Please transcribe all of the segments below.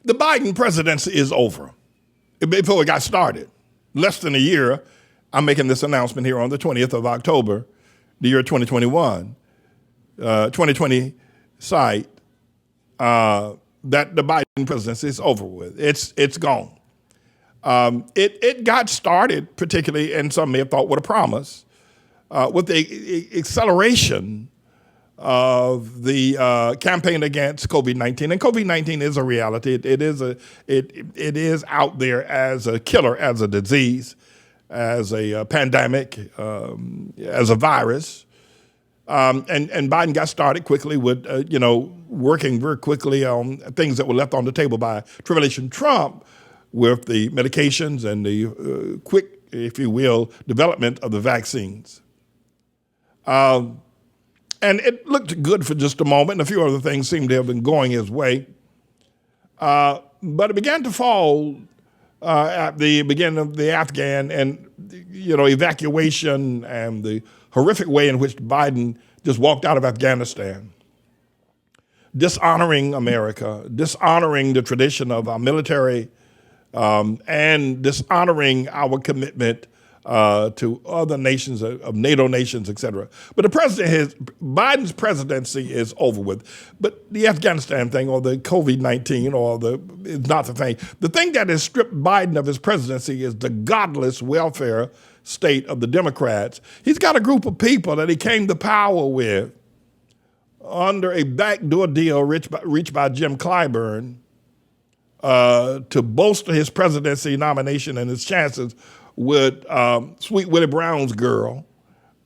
The Biden presidency is over. Before it got started, less than a year, I'm making this announcement here on the 20th of October, the year 2021, 2020 site, that the Biden presidency is over with. It's gone. It got started, particularly, and some may have thought with a promise, with the acceleration of the campaign against COVID-19, and COVID-19 is a reality. It is out there as a killer, as a disease, as a pandemic, as a virus, and Biden got started quickly with working very quickly on things that were left on the table by Tribulation Trump, with the medications and the quick, if you will, development of the vaccines. And it looked good for just a moment, and a few other things seemed to have been going his way. But it began to fall at the beginning of the Afghan and evacuation and the horrific way in which Biden just walked out of Afghanistan, dishonoring America, dishonoring the tradition of our military, and dishonoring our commitment to other nations, of NATO nations, et cetera. But Biden's presidency is over with. But the Afghanistan thing or the COVID-19 is not the thing. The thing that has stripped Biden of his presidency is the godless welfare state of the Democrats. He's got a group of people that he came to power with under a backdoor deal reached by Jim Clyburn to bolster his presidency nomination and his chances with Sweet Willie Brown's girl,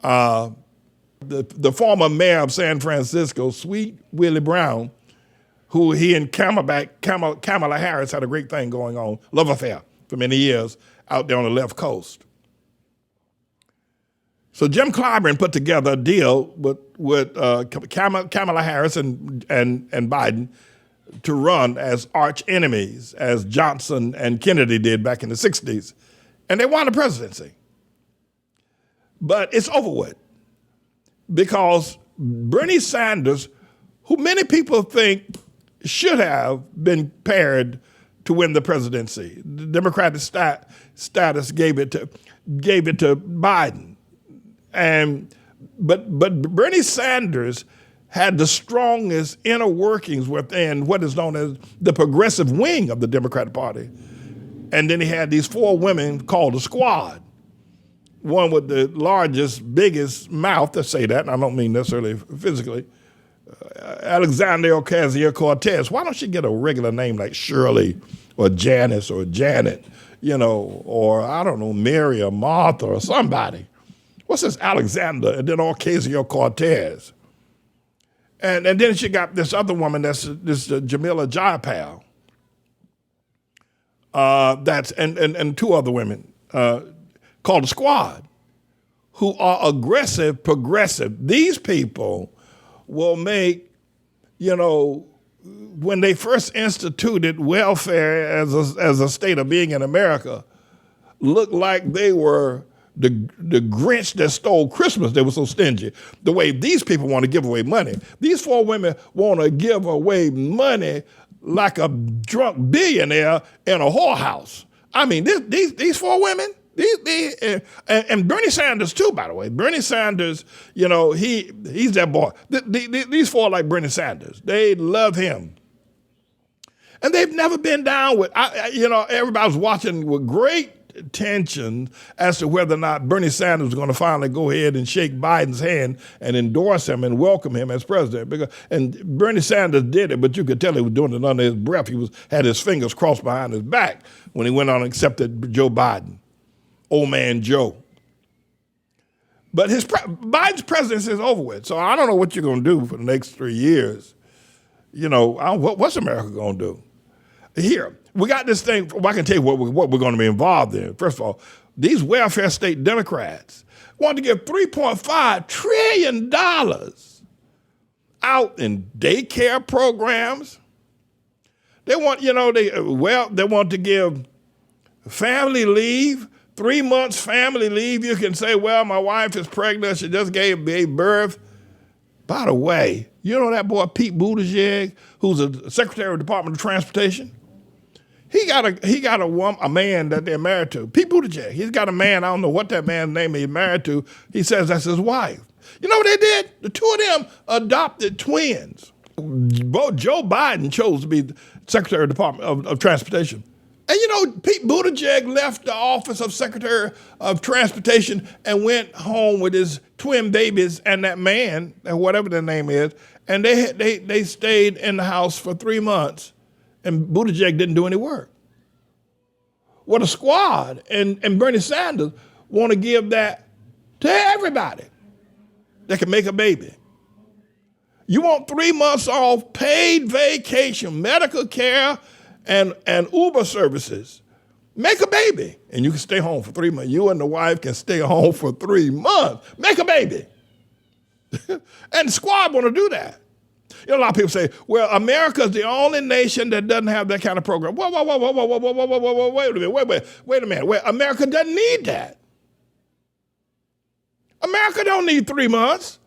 the former mayor of San Francisco, Sweet Willie Brown, who he and Kamala Harris had a great thing going on, love affair for many years out there on the left coast. So Jim Clyburn put together a deal with Kamala Harris and Biden to run as arch enemies, as Johnson and Kennedy did back in the 60s. And they won the presidency. But it's over with because Bernie Sanders, who many people think should have been paired to win the presidency, the Democratic status gave it to Biden. But Bernie Sanders had the strongest inner workings within what is known as the progressive wing of the Democratic Party. And then he had these four women called the Squad. One with the largest, biggest mouth, to say that, and I don't mean necessarily physically, Alexandria Ocasio-Cortez. Why don't she get a regular name like Shirley or Janice or Janet, or I don't know, Mary or Martha or somebody? What's this Alexander and then Ocasio-Cortez? And then she got this other woman, that's this Jamila Jayapal. And two other women called the Squad, who are aggressive, progressive. These people will make, when they first instituted welfare as a state of being in America, look like they were the Grinch that stole Christmas. They were so stingy. The way these people want to give away money. These four women want to give away money like a drunk billionaire in a whorehouse. I mean, these four women, and Bernie Sanders too, by the way. Bernie Sanders, he's that boy. These four are like Bernie Sanders. They love him. And they've never been down with, everybody's watching with great tension as to whether or not Bernie Sanders was going to finally go ahead and shake Biden's hand and endorse him and welcome him as president. And Bernie Sanders did it, but you could tell he was doing it under his breath. He had his fingers crossed behind his back when he went on and accepted Joe Biden, old man Joe. But Biden's presidency is over with, so I don't know what you're going to do for the next 3 years. What's America going to do? Here, we got this thing. Well, I can tell you what we're going to be involved in. First of all, these welfare state Democrats want to give $3.5 trillion out in daycare programs. They want, they want to give family leave, 3 months family leave. You can say, well, my wife is pregnant. She just gave birth. By the way, that boy Pete Buttigieg, who's a Secretary of the Department of Transportation? a man that they're married to. Pete Buttigieg. He's got a man. I don't know what that man's name he's married to. He says that's his wife. You know what they did? The two of them adopted twins. Both Joe Biden chose to be Secretary of the Department of Transportation. And you know, Pete Buttigieg left the office of Secretary of Transportation and went home with his twin babies and that man, and whatever their name is, and they stayed in the house for 3 months, and Buttigieg didn't do any work. Well, the squad and Bernie Sanders want to give that to everybody that can make a baby. You want 3 months off, paid vacation, medical care, and Uber services. Make a baby, and you can stay home for 3 months. You and the wife can stay home for 3 months. Make a baby. And the squad want to do that. You know, a lot of people say, well, America's the only nation that doesn't have that kind of program. Whoa, wait a minute. Wait, America doesn't need that. America don't need 3 months.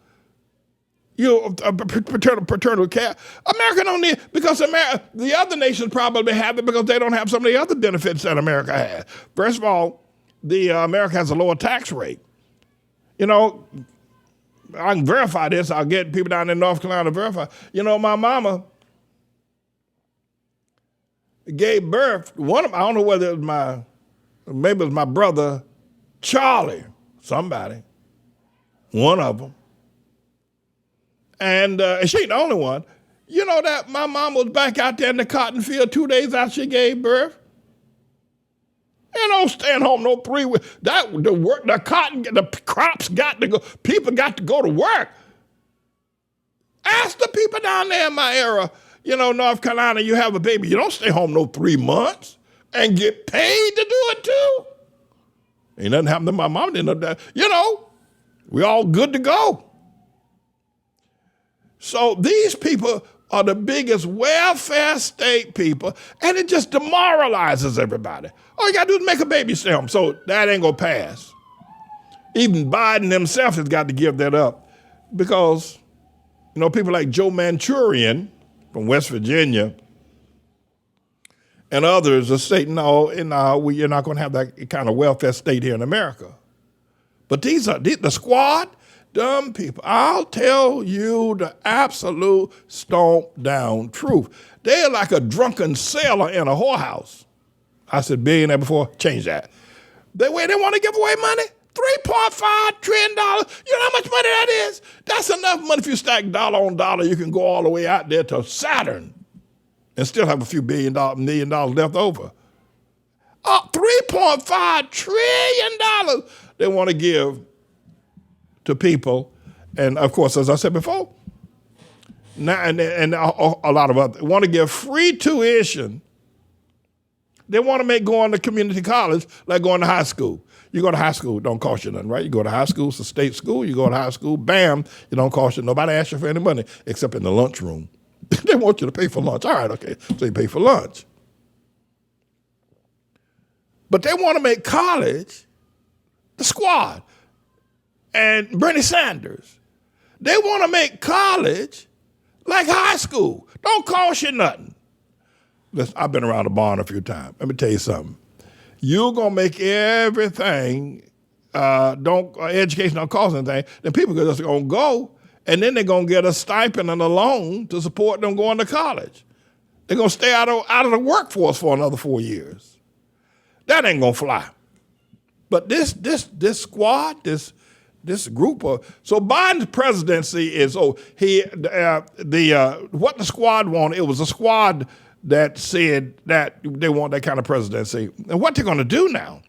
Paternal care. America don't need, because the other nations probably have it because they don't have some of the other benefits that America has. First of all, America has a lower tax rate. You know, I can verify this. I'll get people down in North Carolina to verify. You know, my mama gave birth, I don't know whether it was maybe it was my brother, Charlie, somebody, one of them. And she ain't the only one. You know that my mom was back out there in the cotton field 2 days after she gave birth? And don't staying home no 3 weeks. The crops got to go. People got to go to work. Ask the people down there in my area, you know, North Carolina, you have a baby. You don't stay home no 3 months and get paid to do it too. Ain't nothing happened to my mom. Didn't know that. You know, we all good to go. So these people are the biggest welfare state people, and it just demoralizes everybody. All you got to do is make a baby, stay home. So that ain't going to pass. Even Biden himself has got to give that up because, you know, people like Joe Manchurian from West Virginia and others are saying, no, you're not going to have that kind of welfare state here in America. But the squad, dumb people. I'll tell you the absolute stomped down truth. They're like a drunken sailor in a whorehouse. I said billionaire before, change that. They want to give away money? $3.5 trillion. You know how much money that is? That's enough money. If you stack dollar on dollar, you can go all the way out there to Saturn and still have a few million dollars left over. $3.5 trillion they want to give to people. And of course, as I said before, now and a lot of others want to give free tuition. They want to make going to community college like going to high school. You go to high school, it don't cost you nothing, right? You go to high school, it's a state school. You go to high school, bam, it don't cost you. Nobody asks you for any money except in the lunchroom. They want you to pay for lunch. All right, okay, so you pay for lunch. But they want to make college the squad. And Bernie Sanders, they want to make college like high school. Don't cost you nothing. Listen, I've been around the barn a few times. Let me tell you something. You're going to make everything, education don't cost anything, then people are just going to go, and then they're going to get a stipend and a loan to support them going to college. They're going to stay out of the workforce for another 4 years. That ain't going to fly. But this squad, this group of, so Biden's presidency is, what the squad wanted, it was a squad that said that they want that kind of presidency. And what they're going to do now,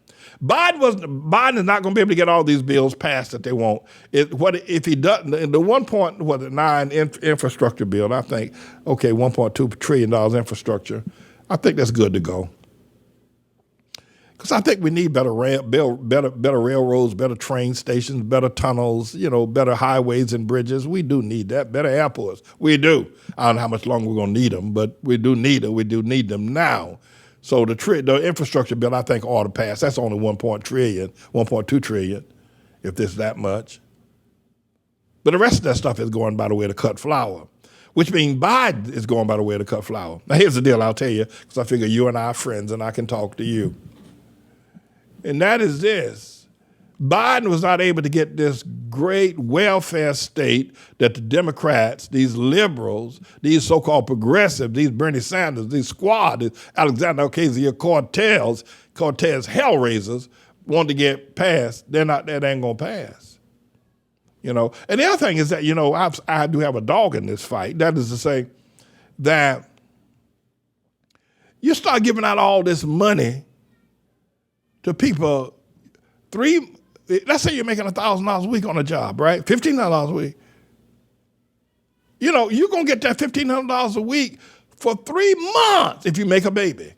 Biden is not going to be able to get all these bills passed that they want. If he doesn't, the $1.9 infrastructure bill, I think, okay, $1.2 trillion infrastructure, I think that's good to go. Because I think we need better railroads, better train stations, better tunnels, better highways and bridges. We do need that. Better airports. We do. I don't know how much longer we're going to need them, but we do need them. We do need them now. So the infrastructure bill, I think, ought to pass. That's only $1.2 trillion, if there's that much. But the rest of that stuff is going by the way to cut flour. which means Biden is going by the way to cut flour. Now, here's the deal I'll tell you, because I figure you and I are friends and I can talk to you. And that is this. Biden was not able to get this great welfare state that the Democrats, these liberals, these so-called progressives, these Bernie Sanders, these squad, these Alexander Ocasio-Cortez, hellraisers, want to get passed. That ain't going to pass. You know, and the other thing is that, you know, I do have a dog in this fight. That is to say that you start giving out all this money to people, let's say you're making $1,000 a week on a job, right? $1,500 a week. You know, you're going to get that $1,500 a week for 3 months if you make a baby.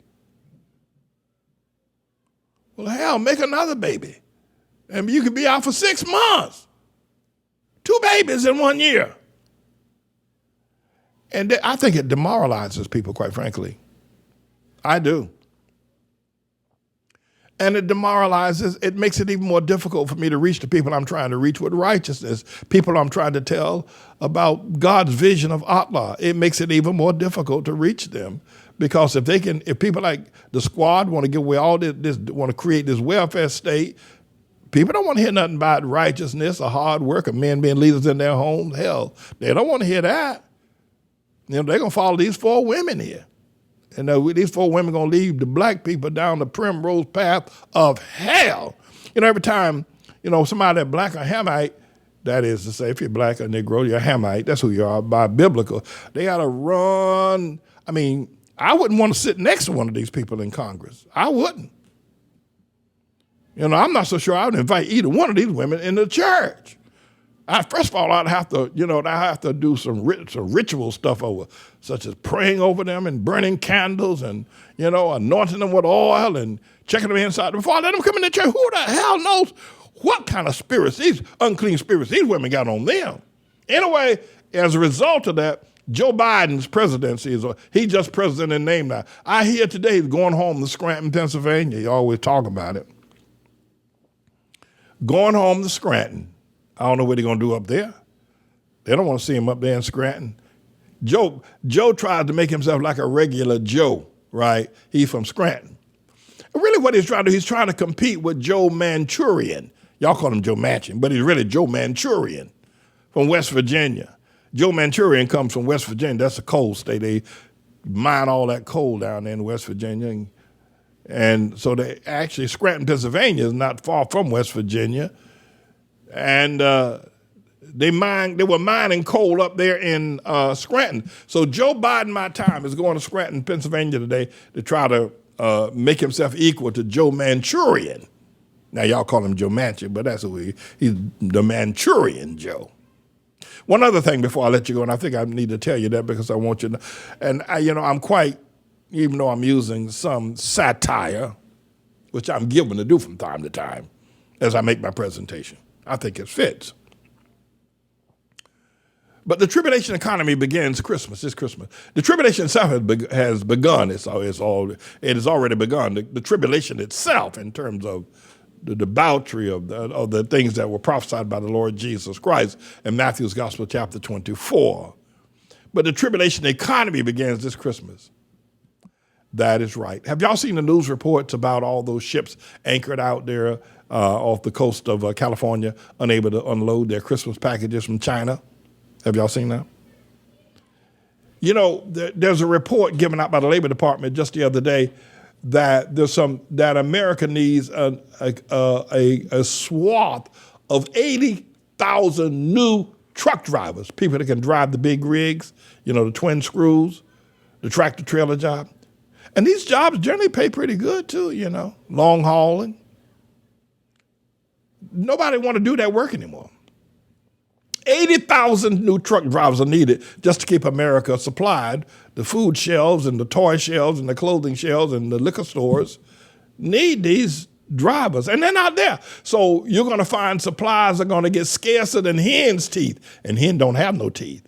Well, hell, make another baby. And you could be out for 6 months. 2 babies in 1 year. And I think it demoralizes people, quite frankly. I do. And it demoralizes, it makes it even more difficult for me to reach the people I'm trying to reach with righteousness, people I'm trying to tell about God's vision of ATLAH. It makes it even more difficult to reach them, because if people like the squad want to give away all this, want to create this welfare state, people don't want to hear nothing about righteousness or hard work or men being leaders in their homes. Hell, they don't want to hear that. You know, they're going to follow these 4 women here. And these 4 women going to lead the black people down the primrose path of hell. You know, every time, you know, somebody that's black or Hamite, that is to say, if you're black or Negro, you're a Hamite, that's who you are by biblical, they got to run. I mean, I wouldn't want to sit next to one of these people in Congress. I wouldn't. You know, I'm not so sure I would invite either one of these women in the church. First of all, I'd have to do some ritual stuff over, such as praying over them and burning candles and, you know, anointing them with oil and checking them inside before I let them come in the church. Who the hell knows what kind of spirits, these unclean spirits, these women got on them? Anyway, as a result of that, Joe Biden's presidency he's just president in name now. I hear today he's going home to Scranton, Pennsylvania. You always talk about it. Going home to Scranton. I don't know what they're going to do up there. They don't want to see him up there in Scranton. Joe tried to make himself like a regular Joe, right? He's from Scranton. And really what he's trying to do, he's trying to compete with Joe Manchurian. Y'all call him Joe Manchin, but he's really Joe Manchurian from West Virginia. Joe Manchurian comes from West Virginia. That's a coal state. They mine all that coal down there in West Virginia. And so Scranton, Pennsylvania is not far from West Virginia. And they were mining coal up there in Scranton. So Joe Biden, my time, is going to Scranton, Pennsylvania today to try to make himself equal to Joe Manchurian. Now, y'all call him Joe Manchin, but that's who he's the Manchurian Joe. One other thing before I let you go, and I think I need to tell you that because I want you to know, and I'm quite, even though I'm using some satire, which I'm given to do from time to time as I make my presentation. I think it fits. But the tribulation economy begins Christmas. It's Christmas. The tribulation itself has begun. It has already begun. The tribulation itself, in terms of the debauchery of the things that were prophesied by the Lord Jesus Christ in Matthew's Gospel, chapter 24. But the tribulation economy begins this Christmas. That is right. Have y'all seen the news reports about all those ships anchored out there off the coast of California, unable to unload their Christmas packages from China? Have y'all seen that? You know, there's a report given out by the Labor Department just the other day that that America needs a swath of 80,000 new truck drivers, people that can drive the big rigs, you know, the twin screws, the tractor trailer job. And these jobs generally pay pretty good too, you know, long hauling. Nobody want to do that work anymore. 80,000 new truck drivers are needed just to keep America supplied. The food shelves and the toy shelves and the clothing shelves and the liquor stores need these drivers, and they're not there. So you're going to find supplies are going to get scarcer than hen's teeth, and hen don't have no teeth,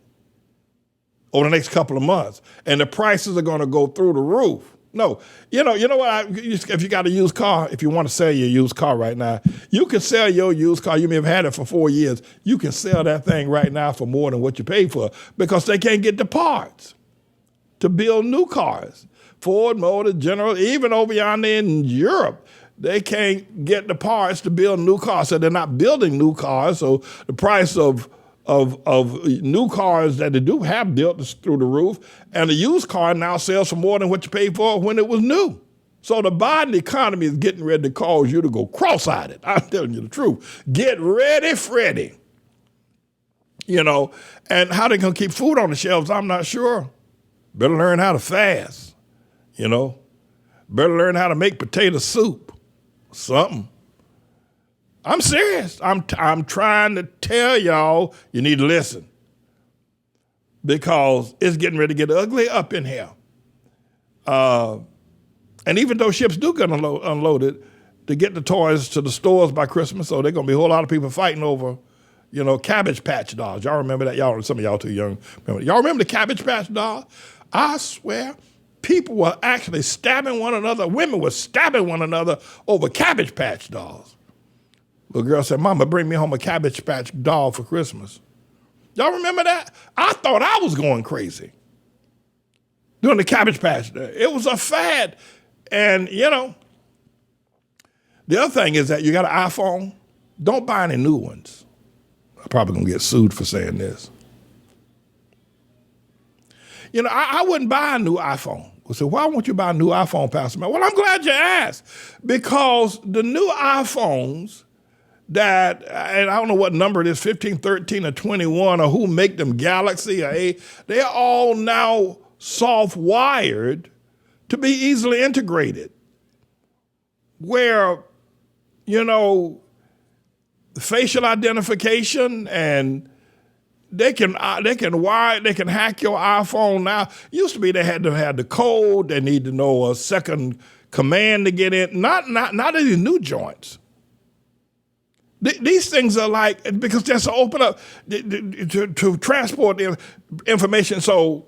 over the next couple of months. And the prices are going to go through the roof. No, you know what? If you got a used car, if you want to sell your used car right now, you can sell your used car. You may have had it for 4 years. You can sell that thing right now for more than what you paid for because they can't get the parts to build new cars. Ford, Motor, General, even over yonder in Europe, they can't get the parts to build new cars. So they're not building new cars. So the price of new cars that they do have built is through the roof, and the used car now sells for more than what you paid for when it was new. So the Biden economy is getting ready to cause you to go cross-eyed. I'm telling you the truth. Get ready, Freddie. You know, and how they gonna keep food on the shelves, I'm not sure. Better learn how to fast, you know. Better learn how to make potato soup, something. I'm serious. I'm trying to tell y'all you need to listen because it's getting ready to get ugly up in here. And even though ships do get unloaded to get the toys to the stores by Christmas, so there's going to be a whole lot of people fighting over, you know, Cabbage Patch dolls. Y'all remember that? Some of y'all too young. Y'all remember the Cabbage Patch doll? I swear, people were actually stabbing one another. Women were stabbing one another over Cabbage Patch dolls. Little girl said, Mama, bring me home a Cabbage Patch doll for Christmas. Y'all remember that? I thought I was going crazy doing the Cabbage Patch. It was a fad. And, you know, the other thing is that you got an iPhone, don't buy any new ones. I'm probably going to get sued for saying this. You know, I wouldn't buy a new iPhone. I said, why won't you buy a new iPhone, Pastor Matt? Well, I'm glad you asked, because the new iPhones that, and I don't know what number it is, 15, 13, or 21, or who make them, Galaxy or A, they're all now soft-wired to be easily integrated. Where, you know, facial identification, and they can hack your iPhone now. Used to be they had to have the code, they need to know a second command to get in. Not any new joints. These things are like, because that's to open up to transport the information. So,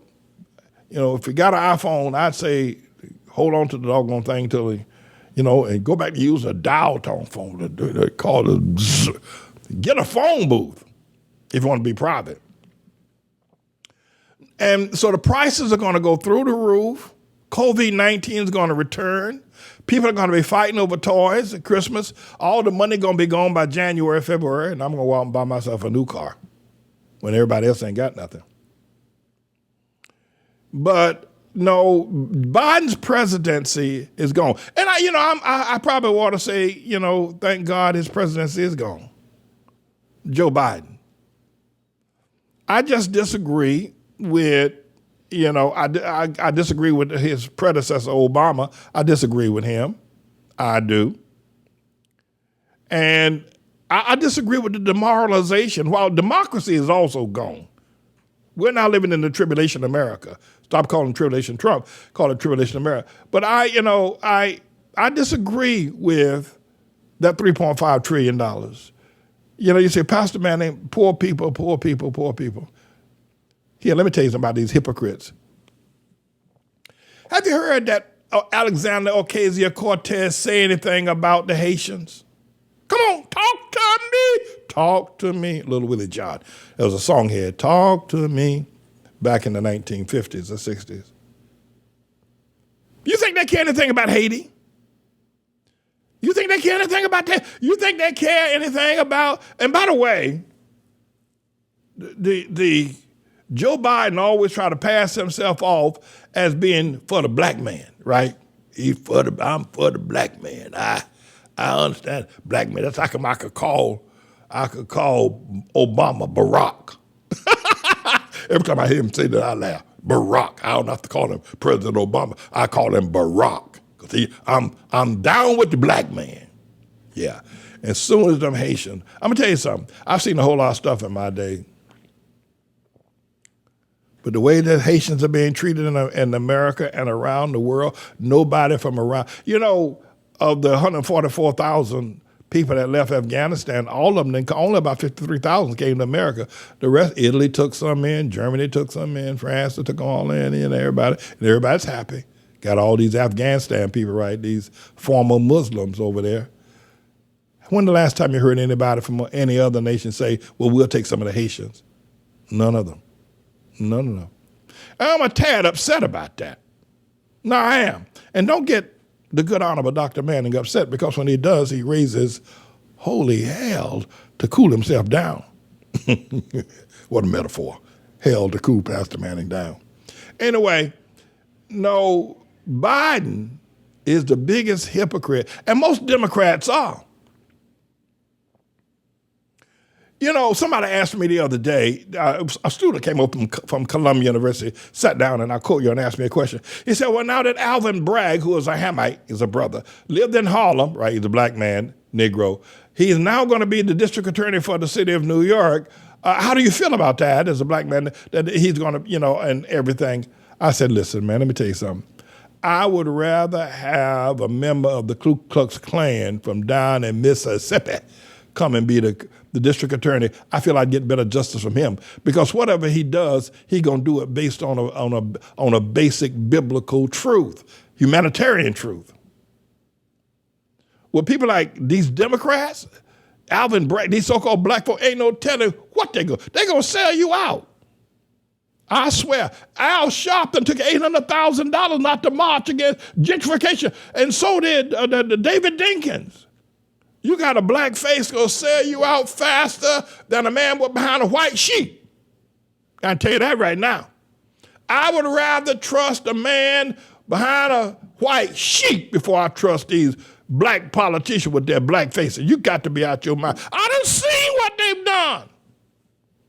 you know, if you got an iPhone, I'd say hold on to the doggone thing till, you know, and go back to using a dial tone phone. They call it, get a phone booth if you want to be private. And so the prices are going to go through the roof. COVID-19 is going to return. People are going to be fighting over toys at Christmas. All the money going to be gone by January, February, and I'm going to go out and buy myself a new car when everybody else ain't got nothing. But no, Biden's presidency is gone. And I probably want to say, you know, thank God his presidency is gone. Joe Biden. I just disagree with, you know, I disagree with his predecessor, Obama. I disagree with him. I do. And I disagree with the demoralization. While democracy is also gone. We're now living in the tribulation America. Stop calling tribulation Trump. Call it tribulation America. But I disagree with that $3.5 trillion. You know, you say, Pastor Manning, poor people. Here, let me tell you something about these hypocrites. Have you heard that Alexander Ocasio-Cortez say anything about the Haitians? Come on, talk to me. Talk to me. Little Willie John. There was a song here, Talk to Me, back in the 1950s or 60s. You think they care anything about Haiti? You think they care anything about that? You think they care anything about, and by the way, the Joe Biden always try to pass himself off as being for the black man, right? I'm for the black man. I understand black man. That's like I could call Obama Barack. Every time I hear him say that, I laugh. Barack. I don't have to call him President Obama. I call him Barack. Because I'm down with the black man. Yeah. As soon as them Haitian, I'm going to tell you something. I've seen a whole lot of stuff in my day. But the way that Haitians are being treated in America and around the world, nobody from around, you know, of the 144,000 people that left Afghanistan, all of them, only about 53,000 came to America. The rest, Italy took some in, Germany took some in, France took them all in, and everybody's happy. Got all these Afghanistan people, right? These former Muslims over there. When the last time you heard anybody from any other nation say, well, we'll take some of the Haitians? None of them. None of them. I'm a tad upset about that. No, I am. And don't get the good honorable Dr. Manning upset, because when he does, he raises holy hell to cool himself down. What a metaphor. Hell to cool Pastor Manning down. Anyway, no, Biden is the biggest hypocrite, and most Democrats are. You know, somebody asked me the other day, a student came up from Columbia University, sat down in our courtyard and asked me a question. He said, well, now that Alvin Bragg, who is a Hamite, is a brother, lived in Harlem, right, he's a black man, Negro, he is now going to be the district attorney for the city of New York. How do you feel about that as a black man, that he's going to, you know, and everything? I said, listen, man, let me tell you something. I would rather have a member of the Ku Klux Klan from down in Mississippi come and be the district attorney. I feel I'd get better justice from him, because whatever he does, he's gonna do it based on a basic biblical truth, humanitarian truth. Well, people like these Democrats, Alvin Bragg, these so-called black folk, ain't no telling what they're gonna sell you out. I swear, Al Sharpton took $800,000 not to march against gentrification, and so did David Dinkins. You got a black face gonna sell you out faster than a man behind a white sheet. I tell you that right now. I would rather trust a man behind a white sheet before I trust these black politicians with their black faces. You got to be out your mind. I done seen what they've done.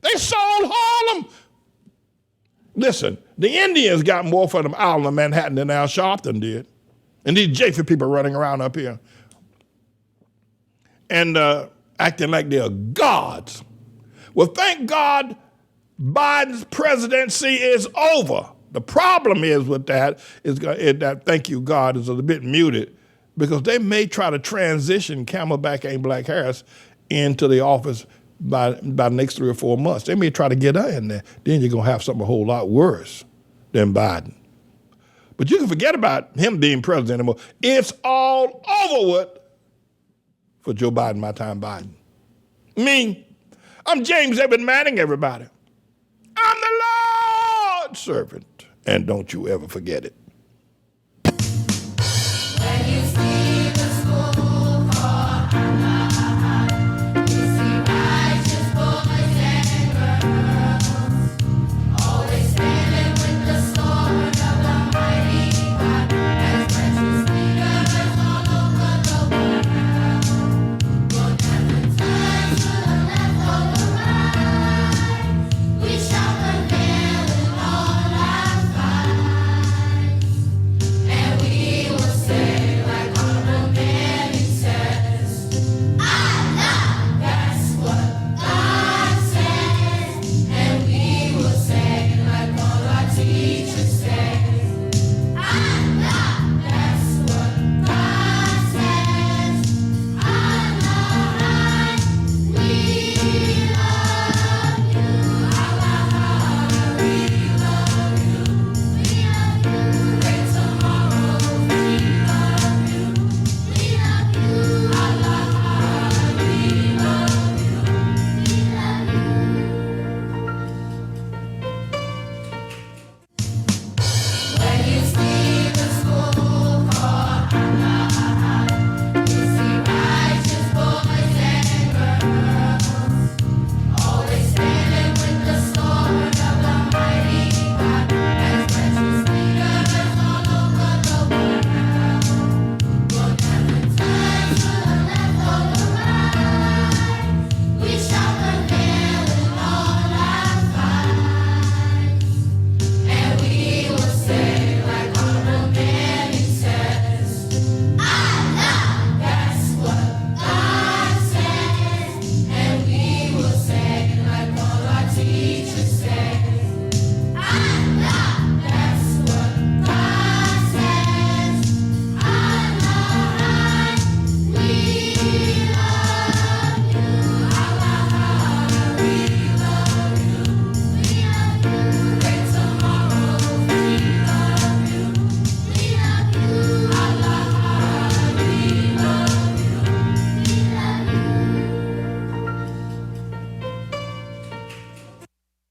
They sold Harlem. Listen, the Indians got more for them island of Manhattan than Al Sharpton did. And these Japheth people running around up here and acting like they're gods. Well, thank God Biden's presidency is over. The problem is with that is that thank you, God, is a bit muted, because they may try to transition Camelback ain't Black Harris into the office by the next 3 or 4 months. They may try to get her in there. Then you're going to have something a whole lot worse than Biden. But you can forget about him being president anymore. It's all over with for Joe Biden, my time Biden. Me, I'm James Evan Manning, everybody. I'm the Lord's servant, and don't you ever forget it.